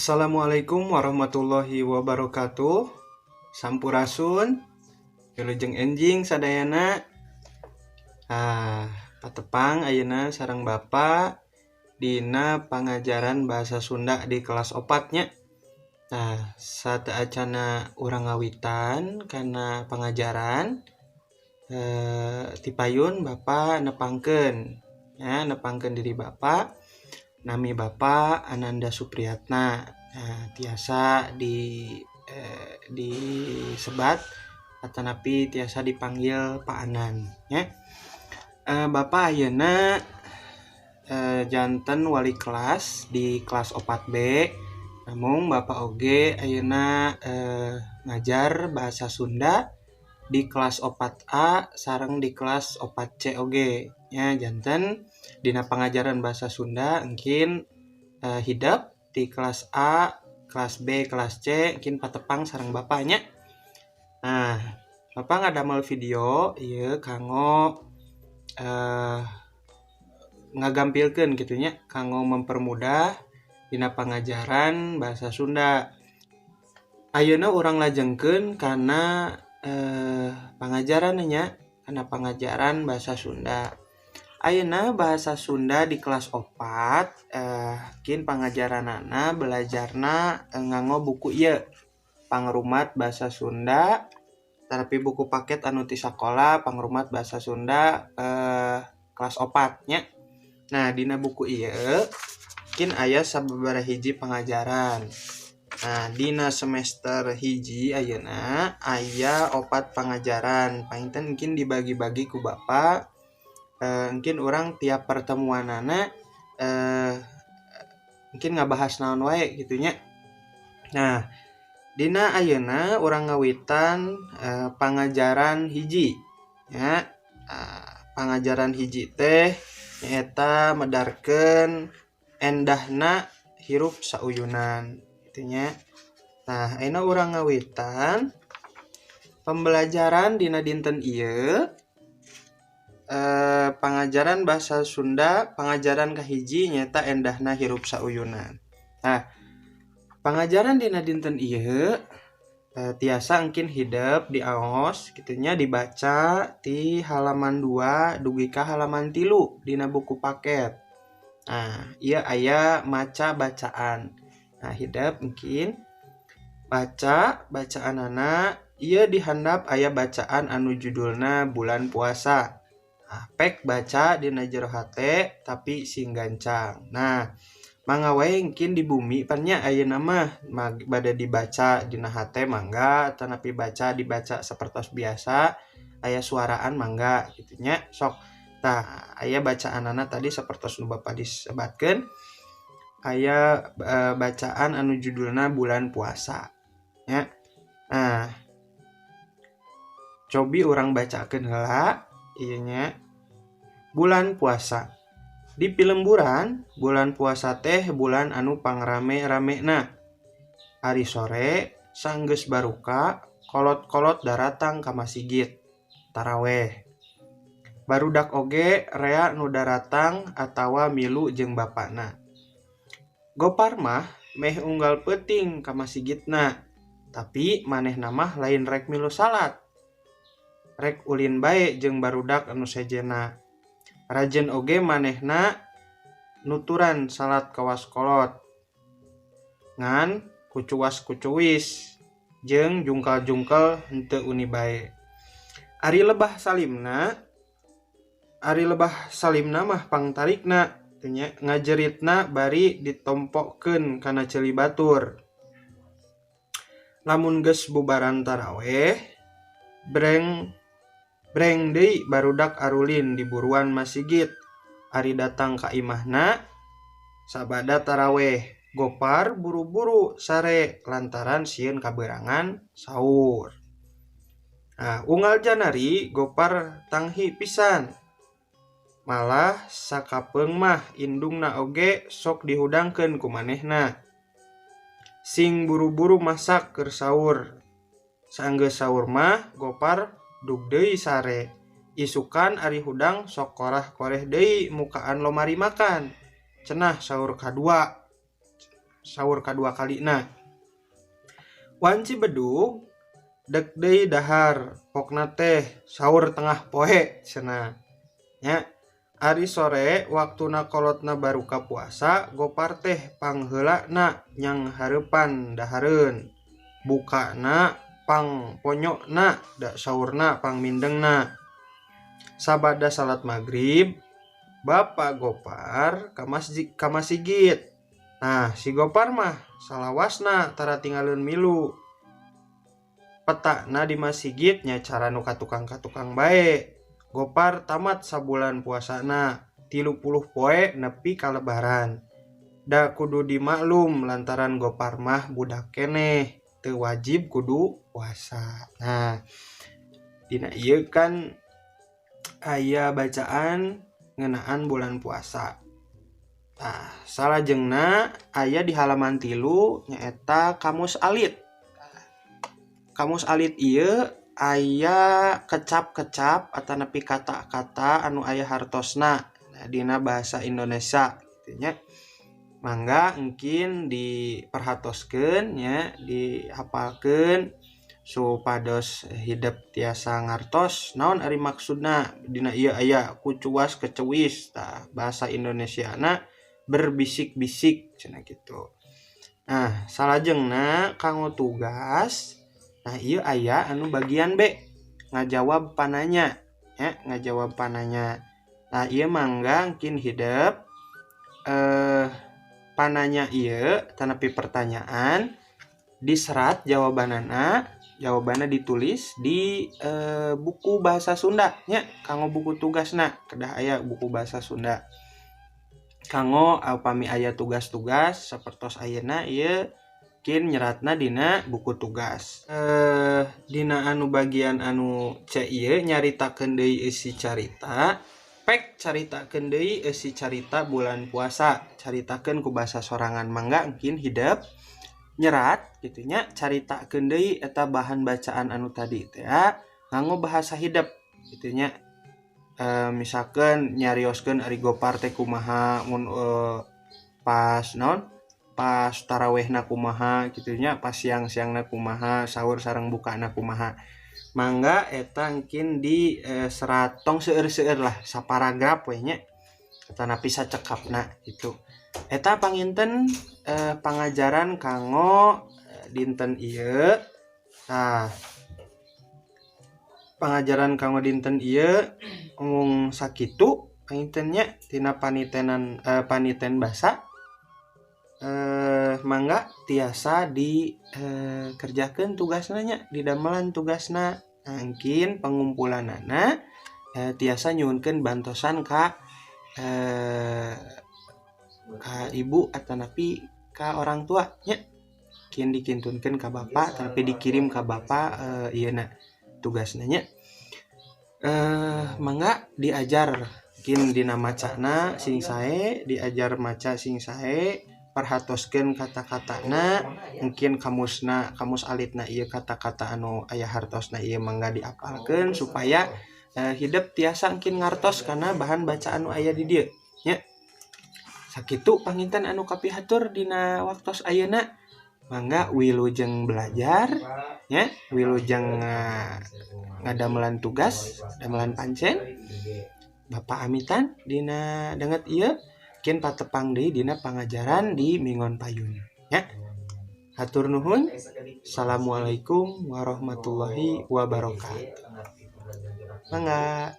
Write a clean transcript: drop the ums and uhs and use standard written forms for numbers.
Assalamualaikum warahmatullahi wabarakatuh. Sampurasun, wilujeng enjing sadayana. Patepang ayeuna sareng Bapa dina pangajaran bahasa Sunda di kelas 4-nya. Sateacana urang ngawitan kana pangajaran tipayun Bapa nepangkeun nepangkeun diri Bapa. Nami Bapa Ananda Supriyatna. Tiasa disebat atanapi tiasa dipanggil Pak Anan ya. Bapa ayeuna janten wali kelas di kelas 4B. Namun Bapa oge ayeuna ngajar bahasa Sunda di kelas 4A sareng di kelas 4C oge ya. Janten dina pangajaran bahasa Sunda engkin hidap di kelas A, kelas B, kelas C engkin patepang sareng Bapanya. Bapa ngadamel video ieu kanggo ngagampilkeun kitu nya, kanggo mempermudah dina pangajaran bahasa Sunda. Ayeuna urang lajengkeun kana pangajaran nya, kana pangajaran bahasa Sunda. Ayeuna bahasa Sunda di kelas 4 kin pangajaranana belajarna nganggo buku ieu Pangrumat Bahasa Sunda, tapi buku paket anu ti sakola Pangrumat Bahasa Sunda kelas 4 nya. Nah, dina buku ieu kin aya sababaraha hiji pangajaran. Nah, dina semester hiji ayeuna aya 4 pangajaran. Painten mungkin dibagi-bagi ku Bapa. Mungkin orang tiap pertemuanana mungkin ngabahas naon wae gitu nya. Nah, dina ayeuna urang ngawitan pangajaran hiji ya. Pangajaran hiji teh nyaeta medarkeun endahna hirup sauyunan gitu nya. Nah, ayeuna urang ngawitan pembelajaran dina dinten ieu pangajaran bahasa Sunda pangajaran kahiji nyata endahna hirup sauyunan. Nah, pangajaran dina dinten ieu tiasa engkin hidep diaos kitunya dibaca ti halaman 2 dugi ka halaman 3 dina buku paket. Nah, ieu aya maca bacaan. Nah, hidep engkin baca bacaanana ieu dihandap aya bacaan anu judulna bulan puasa. Pek baca dina jero hate tapi sing gancang. Nah, mangga wae engkin di bumi pan nya ayeuna mah bade dibaca dina hate mangga, tanapi dibaca sapertos biasa aya suaraan mangga kitu nya. Sok tah aya bacaanana tadi sapertos nu Bapa disebatkeun aya bacaan anu judulna bulan puasa nya. Nah, cobi urang bacakeun heula ieu nya. Bulan puasa. Di pilemburan, bulan puasa teh bulan anu pangrame-ramena. Ari sore, sanggeus baruka, kolot-kolot daratang ka masjid. Taraweh. Barudak oge rea nu daratang atawa milu jeung bapana. Gopar mah meh unggal peuting ka masjidna. Tapi manehna mah lain rek milu salat. Rek ulin bae jeung barudak anu sejena. Rajen oge manehna nuturan salat kawas kolot ngan kucuwas-kucuwis jeung jungkal-jungkel henteu uni bae. Ari lebah salimna mah pangtarikna nya ngajeritna bari ditompokkeun kana ceuli batur. Lamun geus bubaran taraweh breng deui barudak arulin di buruan masjid. Ari datang ka imahna sabada taraweh. Gopar buru-buru sare lantaran sieun kaberangan saur. Nah, unggal janari Gopar tanghi pisan. Malah sakapeung mah indungna oge sok dihudangkeun ku manehna. Sing buru-buru masak keur saur. Saenggeus saur mah Gopar dug deui sare. Isukan ari hudang sok korah-koreh deui mukaan lomari makan. Cenah saur kadua. saur kadua kali. Nah, wanci bedug dek deui dahar pokna teh saur tengah poe cenah nya. Ari sore waktuna kolotna baruka puasa Gopar teh pangheulana nyang hareupan dahareun, bukana pang ponyokna da saurna pang mindengna. Sabada salat maghrib Bapak Gopar ka masjid. Nah, si Gopar mah salawasna tara tinggalin milu. Petakna di masjid nya cara nu katukang bae. Gopar tamat sabulan puasana 30 poe nepi ka lebaran. Da kudu dimaklum lantaran Gopar mah budak keneh, teu wajib kudu puasa. Nah, dina ieu kan aya bacaan ngeunaan bulan puasa. Nah, salajengna aya di halaman 3 nyaeta kamus alit. Kamus alit ieu aya kecap-kecap atau nepi kata-kata anu aya hartosna dina bahasa Indonesia gitu nya. Mangga engkin diperhatoskeun nya, dihafalkeun supados hidup tiasa ngartos naon ari maksudna dina ieu aya kucuas kecewis. Tah bahasa Indonesiana berbisik-bisik cenah gitu. Nah, salajengna kanggo tugas. Nah, ieu aya anu bagian B, ngajawab pananya ya, ngajawab pananya. Nah, ieu mangga engkin hidup pananya ieu tanapi pertanyaan diserat jawabanana ditulis di buku bahasa Sunda nya, kanggo buku tugasna kedah aya buku bahasa Sunda. Kanggo upami aya tugas-tugas sapertos ayeuna ieu kin nyeratna dina buku tugas. Dina anu bagian anu C ieu nyaritakeun deui isi carita. Pek caritakeun deui isi carita bulan puasa, caritakeun ku basa sorangan. Mangga engkin hidup nyerat kitu nya, caritakeun deui eta bahan bacaan anu tadi teh nganggo bahasa hidup kitu nya. Misalkeun nyarioskeun ari Gopar teh kumaha mun pas tarawehna kumaha kitu nya, pas siang-siangna kumaha, sahur sareng bukana kumaha. Mangga eta engkin di serat tong seueur-seueur lah saparagraf we nya atanapi sacekapna gitu. Eta panginten pangajaran kanggo dinten ieu. Nah, pangajaran kanggo dinten ieu mung sakitu panginten nya tina paniten basa. Mangga tiasa dikerjakeun tugasna nya, didamelan tugasna. Engkin pengumpulanana tiasa nyuhunkeun bantosan ka ibu atanapi ka orang tua nya. Kin dikintunkeun ka bapa tapi dikirim ka bapa ieuna tugasna nya. Mangga diajar kin dina macana sing sae, diajar maca sing sae, perhatoskeun kata-katana, mungkin kamus alitna ieu kata-kata anu aya hartosna ieu mangga diapalkeun supaya hidup tiasa engkin ngartos kana bahan bacaan anu aya di dieu nya. Sakitu panginten anu kapihatur dina waktos ayeuna. Mangga wilujeng belajar nya, wilujeng ngadamelan tugas, damelan pancen. Bapak amitan dina denget ieu kin patepang deui dina pangajaran di Mingon Payun nya. Hatur nuhun. Assalamualaikum warahmatullahi wabarakatuh. Mangga.